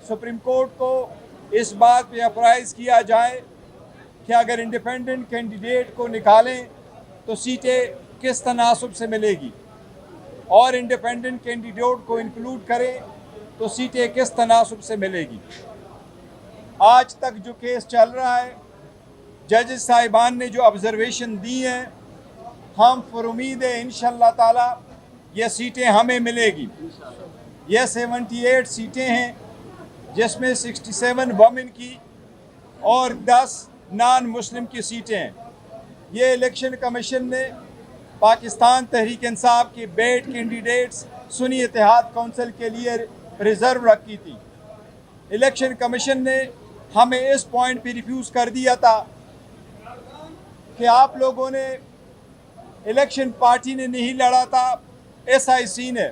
Supreme court को इस बात पे अप्राइज किया जाए कि अगर इंडिपेंडेंट कैंडिडेट को निकालें तो सीटें किस तनासब से मिलेगी, और इंडिपेंडेंट कैंडिडेट को इंक्लूड करें तो सीटें किस तनासब से मिलेगी। आज तक जो केस चल रहा है, जजेस साहिबान ने जो ऑब्जर्वेशन दी हैं, हम पर उम्मीद है इंशाअल्लाह ताला ये सीटें हमें मिलेगी। ये 78 सीटें हैं, जिसमें 67 वमेन की और 10 नॉन मुस्लिम की सीटें हैं। ये इलेक्शन कमीशन ने पाकिस्तान तहरीक इंसाफ के बेड कैंडिडेट्स सुन्नी इत्तेहाद कौंसिल के लिए रिज़र्व रखी थी। इलेक्शन कमीशन ने हमें इस पॉइंट पे रिफ्यूज़ कर दिया था कि आप लोगों ने, इलेक्शन पार्टी ने नहीं लड़ा था, SIC ने,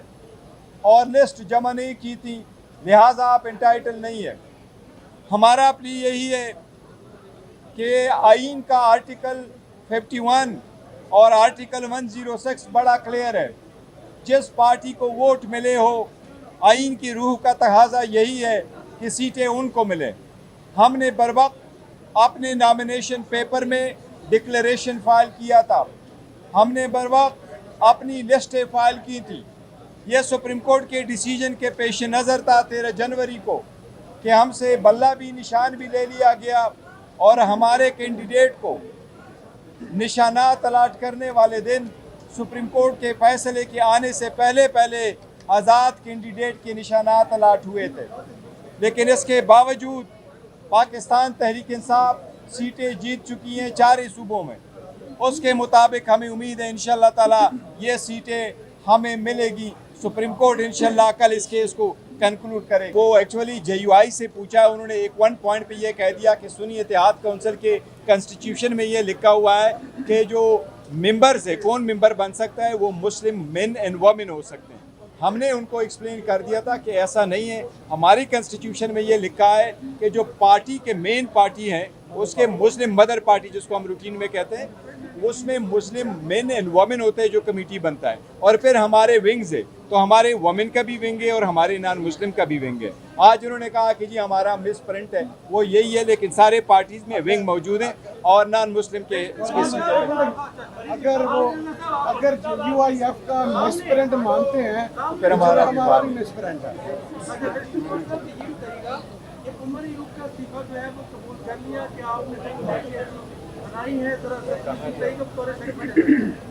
और लिस्ट जमा नहीं की थी, लिहाजा आप इंटाइटल नहीं है। हमारा प्ली यही है कि आइन का आर्टिकल 51 और आर्टिकल 106 बड़ा क्लियर है। जिस पार्टी को वोट मिले हो, आइन की रूह का तकाजा यही है कि सीटें उनको मिले। हमने बरवक्त अपने नॉमिनेशन पेपर में डिक्लेरेशन फाइल किया था, हमने बरवक्त अपनी लिस्टें फाइल की थी। यह सुप्रीम कोर्ट के डिसीजन के पेश नज़र था 13 जनवरी को कि हमसे बल्ला भी निशान भी ले लिया गया, और हमारे कैंडिडेट को निशानात अलाट करने वाले दिन सुप्रीम कोर्ट के फैसले के आने से पहले पहले आज़ाद कैंडिडेट के निशानात अलाट हुए थे। लेकिन इसके बावजूद पाकिस्तान तहरीक इंसाफ सीटें जीत चुकी हैं 4 ही सूबों में। उसके मुताबिक हमें उम्मीद है इंशाअल्लाह ताला ये सीटें हमें मिलेगी। सुप्रीम कोर्ट इंशाअल्लाह कल इस केस को कंक्लूड करे। वो एक्चुअली JUI से पूछा, उन्होंने एक 1 पॉइंट पे ये कह दिया कि सुन्नी इत्तेहाद काउंसिल के कॉन्स्टिट्यूशन में ये लिखा हुआ है कि जो मेंबर्स है, कौन मेंबर बन सकता है, वो मुस्लिम मेन एंड वमेन हो सकते हैं। हमने उनको एक्सप्लेन कर दिया था कि ऐसा नहीं है। हमारी कॉन्स्टिट्यूशन में ये लिखा है कि जो पार्टी के मेन पार्टी हैं, उसके मुस्लिम मदर पार्टी जिसको हम रूटीन में कहते हैं, उसमें मुस्लिम मेन एंड वमेन होते हैं जो कमेटी बनता है, और फिर हमारे विंग्स है, तो हमारे वमेन का भी विंग है और हमारे नॉन मुस्लिम का भी विंग है। आज उन्होंने कहा कि जी हमारा मिस प्रिंट है, वो यही है, लेकिन सारे पार्टीज में विंग मौजूद हैं और नॉन मुस्लिम के अगर UIF का मिस प्रिंट मानते हैं तो फिर हमारा भी मिस प्रिंट है।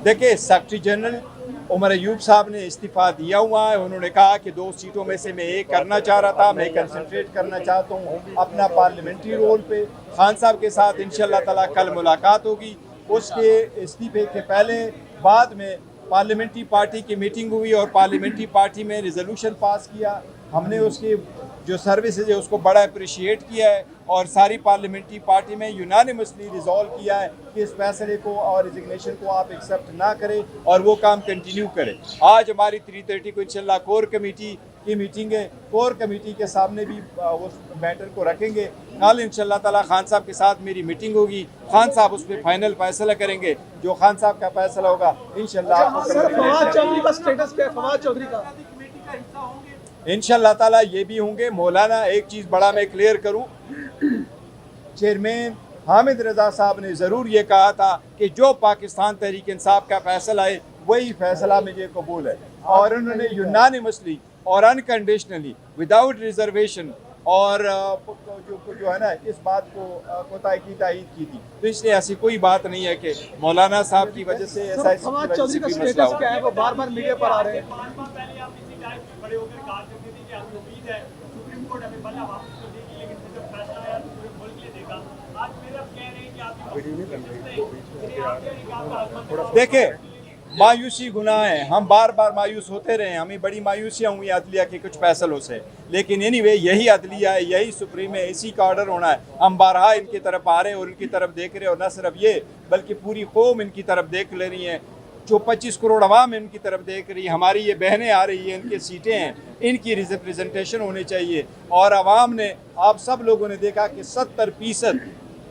देखिए, सेक्रेटरी जनरल उमर अयूब साहब ने इस्तीफ़ा दिया हुआ है। उन्होंने कहा कि 2 सीटों में से मैं एक करना चाह रहा था, मैं कंसंट्रेट करना चाहता हूँ अपना पार्लियामेंट्री रोल पे। खान साहब के साथ इंशाअल्लाह ताला कल मुलाकात होगी। उसके इस्तीफे के पहले बाद में पार्लियामेंट्री पार्टी की मीटिंग हुई और पार्लियामेंट्री पार्टी में रिजोल्यूशन पास किया। हमने उसकी जो सर्विसेज है उसको बड़ा अप्रिशिएट किया है, और सारी पार्लियामेंट्री पार्टी में यूनानिमसली रिजॉल्व किया है कि इस फैसले को और रिजिग्नेशन को आप एक्सेप्ट ना करें और वो काम कंटिन्यू करें। आज हमारी 3:30 को इंशाल्लाह कोर कमेटी की मीटिंग है, कोर कमेटी के सामने भी उस मैटर को रखेंगे। कल इंशाल्लाह ताला खान साहब के साथ मेरी मीटिंग होगी, खान साहब उस पर फाइनल फैसला करेंगे। जो खान साहब का फैसला होगा इंशाल्लाह इंशाअल्लाह ताला ये भी होंगे। मौलाना, एक चीज़ बड़ा मैं क्लियर करूं, चेयरमैन हामिद रज़ा साहब ने ज़रूर ये कहा था कि जो पाकिस्तान तहरीक इंसाफ का फैसला है वही फैसला मुझे कबूल है, और उन्होंने यूनानिमसली और अनकंडीशनली विदाउट रिजर्वेशन और जो है ना इस बात को कोताही की तायीद की थी। तो इसलिए ऐसी कोई बात नहीं है कि मौलाना साहब की वजह से ऐसा बार-बार मीडिया पर आ रहे हैं। देखे, मायूसी गुनाह है, हम बार बार मायूस होते रहे, हमें बड़ी मायूसियाँ हुई अदलिया के कुछ फैसलों से, लेकिन एनीवे यही अदलिया है, यही सुप्रीम है, इसी का ऑर्डर होना है। हम बारहा इनकी तरफ आ रहे हैं और इनकी तरफ देख रहे हैं, और न सिर्फ ये बल्कि पूरी कौम इनकी तरफ देख ले रही है। जो 25 करोड़ अवाम इनकी तरफ देख रही है, हमारी ये बहनें आ रही हैं, इनकी सीटें हैं, इनकी रिप्रेजेंटेशन होनी चाहिए। और अवाम ने, आप सब लोगों ने देखा कि 70%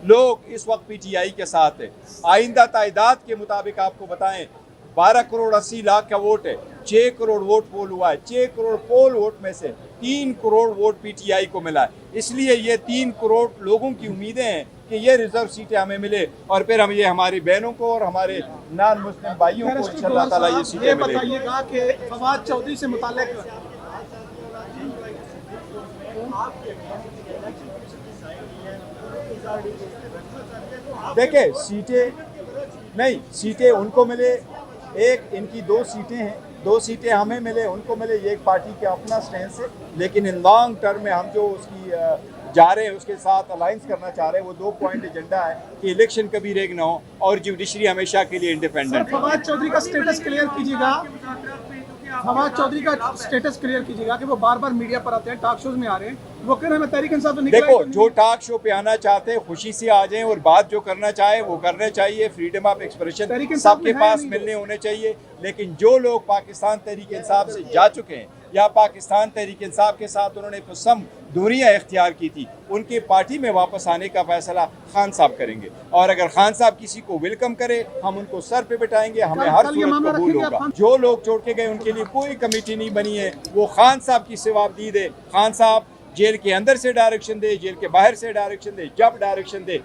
लोग इस वक्त PTI के साथ है। आइंदा तादाद के मुताबिक आपको बताएं 12 करोड़ 80 लाख का वोट है, 6 करोड़ वोट पोल हुआ है। 6 करोड़ पोल वोट में से 3 करोड़ वोट पीटीआई को मिला है। इसलिए ये 3 करोड़ लोगों की उम्मीदें हैं कि ये रिजर्व सीटें हमें मिले और फिर हम ये हमारी बहनों को और हमारे नॉन मुस्लिम भाइयों को इंशाअल्लाह ताला ये सीटें ये मिलेंगी। बताइएगा कि फवाद चौधरी से मुताल्लिक देखिए सीटें उनको मिले, एक इनकी 2 सीटें हैं, 2 सीटें हमें मिले, उनको मिले, ये एक पार्टी के अपना स्टैंड है। लेकिन इन लॉन्ग टर्म में हम जो उसकी जा रहे हैं उसके साथ अलाइंस करना चाह रहे हैं, वो 2 पॉइंट एजेंडा है कि इलेक्शन कभी रेग ना हो और जुडिशरी हमेशा के लिए इंडिपेंडेंट है। फवाद चौधरी का स्टेटस क्लियर कीजिएगा, फवाद चौधरी का स्टेटस क्लियर कीजिएगा कि वो बार बार मीडिया पर आते हैं, टॉक शोज में आ रहे हैं, वो कह रहे हैं मैं तहरीक इंसाफ से निकला देखो, ही जो टॉक शो पे आना चाहते हैं खुशी से आ जाएं और बात जो करना चाहे वो करना चाहिए। Freedom of expression Tehreek Insaf सबके में है पास नहीं मिलने होने चाहिए। लेकिन जो लोग पाकिस्तान तहरीक इंसाफ से जा चुके हैं या पाकिस्तान तहरीक इंसाफ के साथ उन्होंने पुसम दूरियां इख्तियार की थी, उनके पार्टी में वापस आने का फैसला खान साहब करेंगे। और अगर खान साहब किसी को वेलकम करे हम उनको सर पे बिठाएंगे, हमें हर कल ये सूरत मामला कबूल रखेंगे होगा। आप? जो लोग छोड़ के गए उनके लिए कोई कमेटी नहीं बनी है, वो खान साहब की जवाबदीद है। खान साहब जेल के अंदर से डायरेक्शन दे, जेल के बाहर से डायरेक्शन दे, जब डायरेक्शन दे